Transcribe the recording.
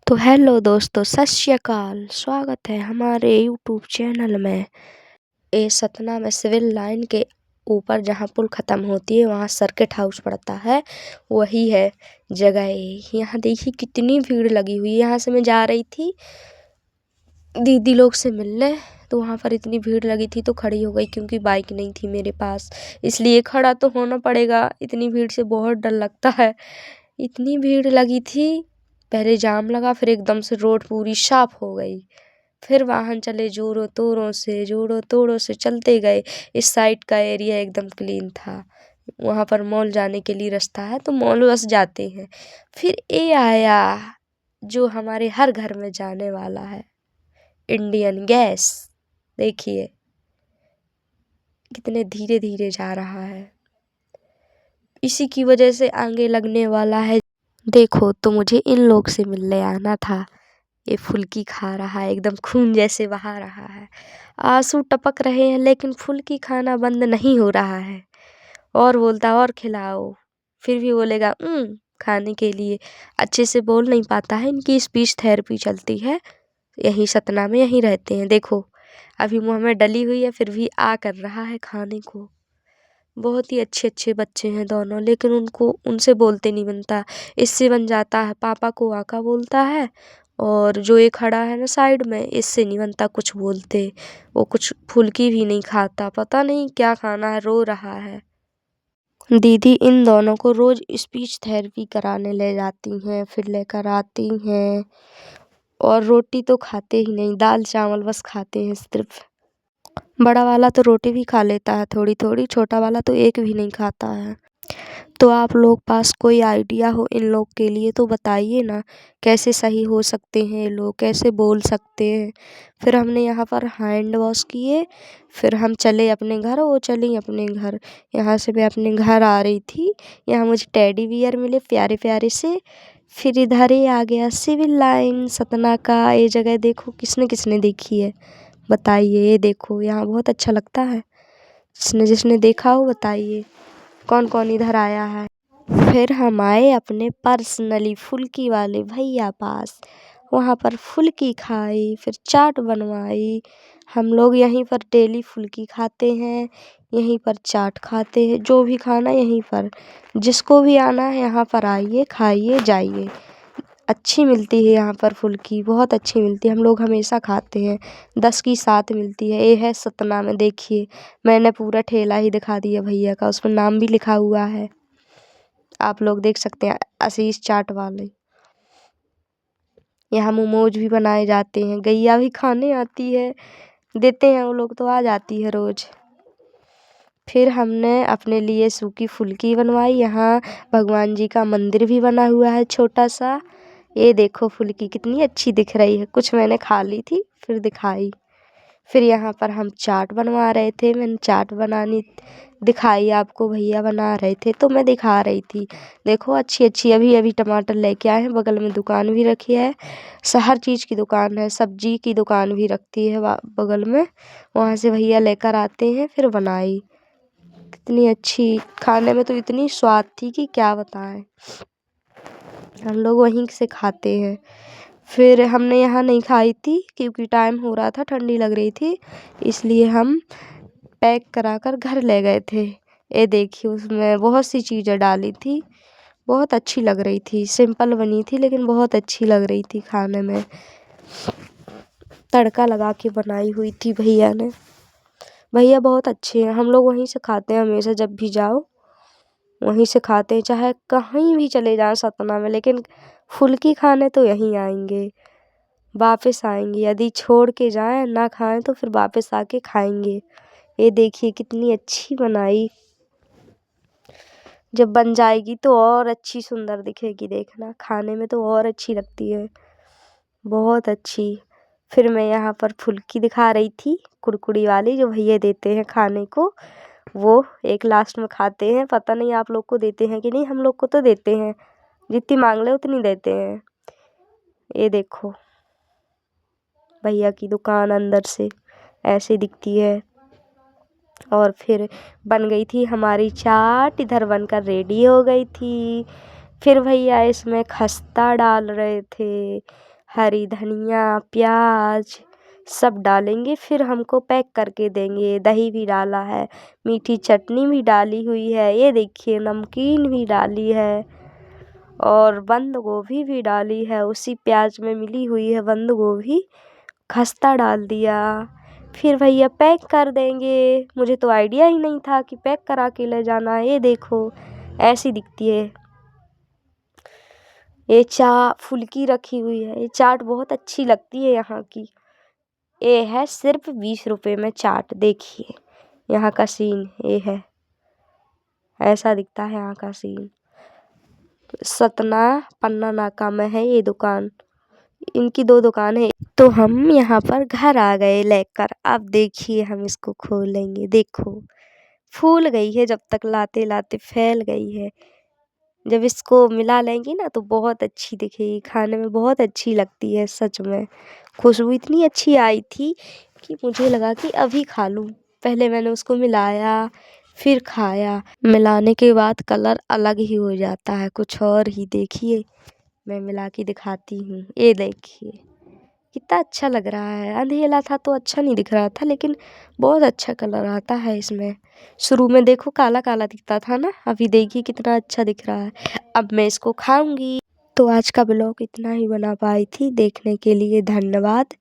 तो हेलो दोस्तों, सत श्री अकाल। स्वागत है हमारे यूट्यूब चैनल में। सतना में सिविल लाइन के ऊपर जहाँ पुल ख़त्म होती है वहाँ सर्किट हाउस पड़ता है, वही है जगह। यहाँ देखिए कितनी भीड़ लगी हुई है। यहाँ से मैं जा रही थी दीदी लोग से मिलने, तो वहाँ पर इतनी भीड़ लगी थी तो खड़ी हो गई, क्योंकि बाइक नहीं थी मेरे पास, इसलिए खड़ा तो होना पड़ेगा। इतनी भीड़ से बहुत डर लगता है। इतनी भीड़ लगी थी, पहले जाम लगा, फिर एकदम से रोड पूरी साफ हो गई। फिर वाहन चले जोरों तोड़ों से चलते गए। इस साइड का एरिया एकदम क्लीन था। वहाँ पर मॉल जाने के लिए रास्ता है, तो मॉल बस जाते हैं। फिर ये आया जो हमारे हर घर में जाने वाला है, इंडियन गैस। देखिए कितने धीरे धीरे जा रहा है, इसी की वजह से आगे लगने वाला है। देखो तो मुझे इन लोग से मिलने आना था। ये फुल्की खा रहा है, एकदम खून जैसे बहा रहा है, आंसू टपक रहे हैं, लेकिन फुल्की खाना बंद नहीं हो रहा है। और बोलता और खिलाओ, फिर भी बोलेगा खाने के लिए। अच्छे से बोल नहीं पाता है, इनकी स्पीच थेरेपी चलती है, यहीं सतना में, यहीं रहते हैं। देखो अभी मुँह में डली हुई है, फिर भी आ कर रहा है खाने को। बहुत ही अच्छे अच्छे बच्चे हैं दोनों, लेकिन उनसे बोलते नहीं बनता। इससे बन जाता है, पापा को आका बोलता है, और जो ये खड़ा है ना साइड में, इससे नहीं बनता कुछ बोलते। वो कुछ फुल्की भी नहीं खाता, पता नहीं क्या खाना है, रो रहा है। दीदी इन दोनों को रोज स्पीच थेरेपी कराने ले जाती हैं, फिर लेकर आती हैं। और रोटी तो खाते ही नहीं, दाल चावल बस खाते हैं सिर्फ। बड़ा वाला तो रोटी भी खा लेता है थोड़ी थोड़ी, छोटा वाला तो एक भी नहीं खाता है। तो आप लोग पास कोई आइडिया हो इन लोग के लिए तो बताइए ना, कैसे सही हो सकते हैं ये लोग, कैसे बोल सकते हैं। फिर हमने यहाँ पर हैंड वॉश किए, फिर हम चले अपने घर, वो चली अपने घर। यहाँ से मैं अपने घर आ रही थी, यहाँ मुझे टेडी बियर मिले प्यारे प्यारे से। फिर इधर ही आ गया सिविल लाइन सतना का। ये जगह देखो किसने किसने देखी है बताइए। ये देखो यहाँ बहुत अच्छा लगता है, जिसने जिसने देखा हो बताइए कौन कौन इधर आया है। फिर हम आए अपने पर्सनली फुल्की वाले भैया पास, वहाँ पर फुल्की खाई, फिर चाट बनवाई। हम लोग यहीं पर डेली फुल्की खाते हैं, यहीं पर चाट खाते हैं, जो भी खाना यहीं पर। जिसको भी आना है यहाँ पर आइए, खाइए जाइए। अच्छी मिलती है यहाँ पर फुल्की, बहुत अच्छी मिलती है, हम लोग हमेशा खाते हैं। 10 की 7 मिलती है। ये है सतना में, देखिए मैंने पूरा ठेला ही दिखा दिया भैया का, उस पर नाम भी लिखा हुआ है, आप लोग देख सकते हैं, आशीष चाट वाले। यहाँ मोमोज भी बनाए जाते हैं, गैया भी खाने आती है, देते हैं वो लोग तो आ जाती है रोज। फिर हमने अपने लिए सूखी फुल्की बनवाई। यहाँ भगवान जी का मंदिर भी बना हुआ है छोटा सा। ये देखो फुल्की कितनी अच्छी दिख रही है, कुछ मैंने खा ली थी फिर दिखाई। फिर यहाँ पर हम चाट बनवा रहे थे, मैंने चाट बनानी दिखाई आपको, भैया बना रहे थे तो मैं दिखा रही थी। देखो अच्छी अच्छी, अभी अभी टमाटर लेके आए हैं, बगल में दुकान भी रखी है, हर चीज़ की दुकान है, सब्जी की दुकान भी रखती है बगल में, वहाँ से भैया लेकर आते हैं। फिर बनाई, कितनी अच्छी, खाने में तो इतनी स्वाद थी कि क्या बताएं। हम लोग वहीं से खाते हैं। फिर हमने यहाँ नहीं खाई थी क्योंकि टाइम हो रहा था, ठंडी लग रही थी, इसलिए हम पैक करा कर घर ले गए थे। ये देखिए उसमें बहुत सी चीज़ें डाली थी, बहुत अच्छी लग रही थी, सिंपल बनी थी लेकिन बहुत अच्छी लग रही थी खाने में, तड़का लगा के बनाई हुई थी भैया ने। भैया बहुत अच्छे हैं, हम लोग वहीं से खाते हैं हमेशा, जब भी जाओ वहीं से खाते हैं, चाहे कहीं भी चले जाएं सतना में, लेकिन फुल्की खाने तो यहीं आएंगे, वापस आएंगे। यदि छोड़ के जाएं ना खाएं तो फिर वापस आके खाएंगे। ये देखिए कितनी अच्छी बनाई, जब बन जाएगी तो और अच्छी सुंदर दिखेगी, देखना खाने में तो और अच्छी लगती है, बहुत अच्छी। फिर मैं यहाँ पर फुल्की दिखा रही थी, कुरकुरी वाली जो भैया देते हैं खाने को, वो एक लास्ट में खाते हैं। पता नहीं आप लोग को देते हैं कि नहीं, हम लोग को तो देते हैं, जितनी मांग ले उतनी देते हैं। ये देखो भैया की दुकान अंदर से ऐसे दिखती है। और फिर बन गई थी हमारी चाट, इधर बनकर रेडी हो गई थी। फिर भैया इसमें खस्ता डाल रहे थे, हरी धनिया, प्याज सब डालेंगे, फिर हमको पैक करके देंगे। दही भी डाला है, मीठी चटनी भी डाली हुई है, ये देखिए नमकीन भी डाली है और बंद गोभी भी डाली है। उसी प्याज में मिली हुई है बंद गोभी, खस्ता डाल दिया। फिर भैया पैक कर देंगे। मुझे तो आइडिया ही नहीं था कि पैक करा के ले जाना है। ये देखो ऐसी दिखती है। ये फुल्की रखी हुई है। ये चाट बहुत अच्छी लगती है यहाँ की। ये है सिर्फ 20 रुपए में चाट। देखिए यहाँ का सीन ये है, ऐसा दिखता है यहाँ का सीन। सतना पन्ना नाका में है ये दुकान। इनकी 2 दुकान है। तो हम यहाँ पर घर आ गए लेकर। अब देखिए हम इसको खोलेंगे। देखो फूल गई है, जब तक लाते लाते फैल गई है। जब इसको मिला लेंगी ना तो बहुत अच्छी दिखेगी, खाने में बहुत अच्छी लगती है। सच में खुशबू इतनी अच्छी आई थी कि मुझे लगा कि अभी खा लूँ। पहले मैंने उसको मिलाया फिर खाया। मिलाने के बाद कलर अलग ही हो जाता है, कुछ और ही। देखिए मैं मिला के दिखाती हूँ। ये देखिए कितना अच्छा लग रहा है। अंधेला था तो अच्छा नहीं दिख रहा था, लेकिन बहुत अच्छा कलर आता है इसमें। शुरू में देखो काला काला दिखता था ना, अभी देखिए कितना अच्छा दिख रहा है। अब मैं इसको खाऊंगी। तो आज का ब्लॉग इतना ही बना पाई थी। देखने के लिए धन्यवाद।